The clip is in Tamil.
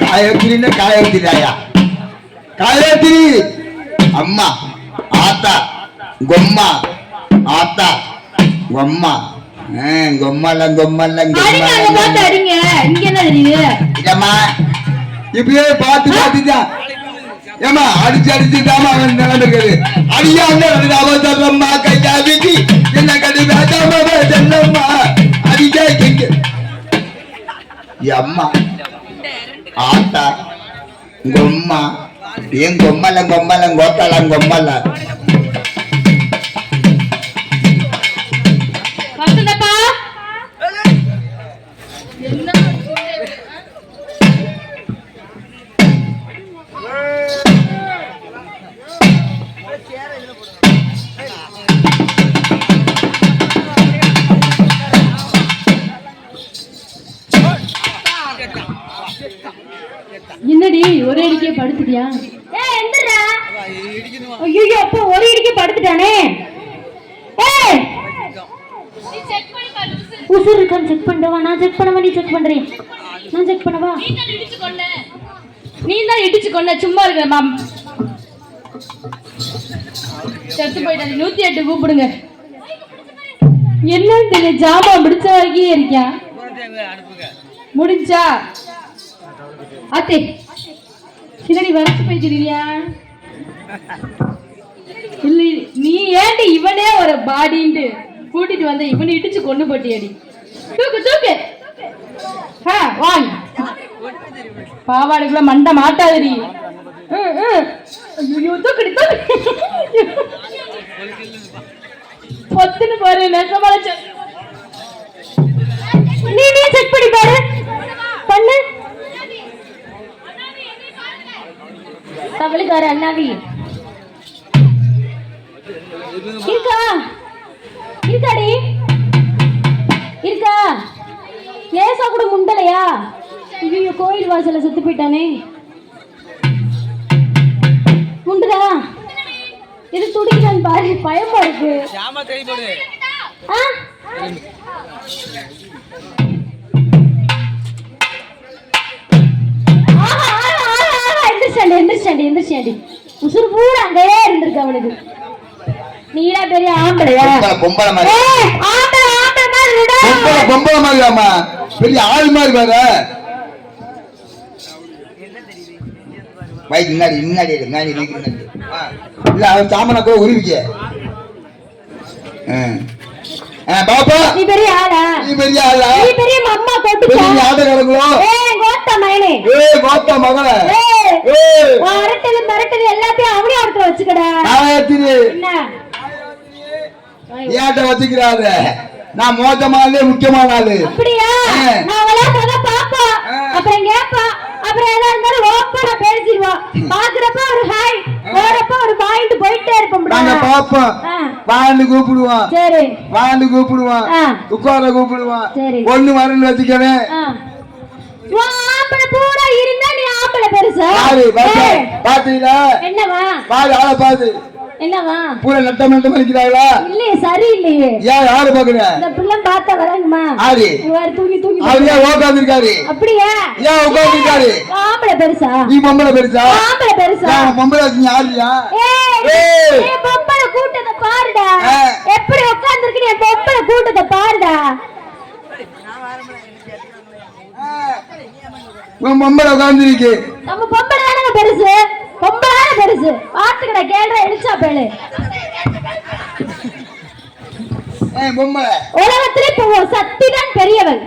காயத்திரின்னு காயத்திரியா காயத்திரி அம்மா ஆத்தா கொம்மா ஆத்தா கொம்மா கொம்மலம் கொம்மலம் இல்லம்மா இப்படியே பார்த்து பார்த்துதான் ஏமா அடிச்சு அடிச்சு தாமா அவன் நடந்துருக்குது அடியா அவசரம்மா கையா வீட்டி என்ன கடி வேண்டாமா செல்லம்மா அடிக்கா கேட்க அம்மா ஆத்தா கொம்மா ஏன் கொம்மலம் கொம்மலம் கோத்தாலம் கொம்மல என்னடி ஒரே இடிக்கே படுத்துட்டியா? ஐயோ அப்போ ஒரே இடிக்கே படுத்துட்டானே. உசுர் இருக்கான்னு செக் பண்ணவா? நான் செக் பண்ணவா? நீ செக் பண்றேன். நான் செக் பண்ணவா? நீ தான் இடிச்சு கொண்ட. சும்மா இருக்க மேம். செத்து போயிட்டாங்க. 108 கூப்பிடுங்க. என்னன்னு தெரியும், ஜாமான் பிடிச்ச வரைக்கும் இருக்கியா? முடிஞ்சா அத்தே சிலடி வரைச்சு போயிச்சிருக்கியா? இல்ல நீ ஏண்டி இவனே ஒரு பாடின்னு கூட்டிட்டு வந்த இவனை இடிச்சு கொண்டு போட்டியடி. தூக்கு தூக்கு. வாங்க பாவாடுக்குள்ள மண்டை மாட்டாதடி. தூக்குடி தூக்கு. பொத்துன்னு பாரு. நெசமால நீ செக் பண்ணி பாரு. பண்ணு. தவளுக்கார அண்ணாவி இருக்கா? இருக்காடி இருக்கா? லேசா கூட முண்டலையா? ஐயோ கோயில் வாசல்ல செத்து போயிட்டானே. முண்டுதா? இது துடிக்கிறான் பாரு. பயமா இருக்கு. எந்திரிச்சாண்டி உசுறு பூரா அங்கேயே இருந்திருக்கு அவனுக்கு. நீலா பெரிய ஆம்பளையா? பொம்பளை மாதிரி. பொம்பளை மாதிரியாமா? பெரிய ஆள் மாதிரி வேற. மைக் முன்னாடி இல்ல அவன் சாமனை கூட உருவிக்க. பாப்பா நீ பெரிய ஆளா? நீ பெரிய ஆளா? நீ பெரிய அம்மா கொட்டுச்சா? பெரிய ஆட்டக்காரங்களோ? கோத்தா மகனே. கோத்தா மகனே. மிரட்டது எல்லாத்தையும் அவனே இடத்துல வச்சுக்கடா. என்ன ஏட்ட வச்சுக்கிறாரு? நான் மோசமானே முக்கியமான ஆளு. அப்படியா? நான் பாப்பா அப்புறம் கேப்பா அப்புறம் எதா இருந்தாலும் ஓப்பனா பேசிடுவா. பாக்குறப்ப ஒரு ஹாய் போறப்ப ஒரு பாயிண்ட் போயிட்டே இருப்போம். நாங்க பாப்போம். வாண்டு கூப்பிடுவோம். சரி வாண்டு கூப்பிடுவோம். உட்கார கூப்பிடுவோம். ஒண்ணு வரன்னு வச்சுக்கிறேன். ஆம்பளை பூரா இருந்தா நீ ஆம்பளை பெருசா? பாத்தீங்களா? என்னவா பாரு ஆளை பாத்து. என்னவா பூரா நட்டம் நட்டம் இருக்கிறாங்களா? இல்லையே சரி இல்லையே. ஏன் யாரு பாக்குற? இந்த பிள்ளை பார்த்தா வராங்கம்மா. ஆரி இவர் தூங்கி தூங்கி அவரே உட்கார்ந்து இருக்காரு. அப்படியே ஏன் உட்கார்ந்து இருக்காரு? ஆம்பளை பெருசா? நீ பொம்பளை பெருசா? ஆம்பளை பெருசா? நான் பொம்பளை நீ ஆரியா? ஏய் பொம்பளை கூட்டத்தை பாருடா. எப்படி உட்கார்ந்து இருக்கு? நீ பொம்பளை கூட்டத்தை பாருடா. பொம்பளை உட்கார்ந்து இருக்கு. நம்ம பொம்பளை தானே பெருசு. பொம்பளை பெருசு. பாத்துக்கடா கேள்ற எழுச்சா பேளு. பொம்பளை உலகத்திலே சக்தி தான் பெரியவள்.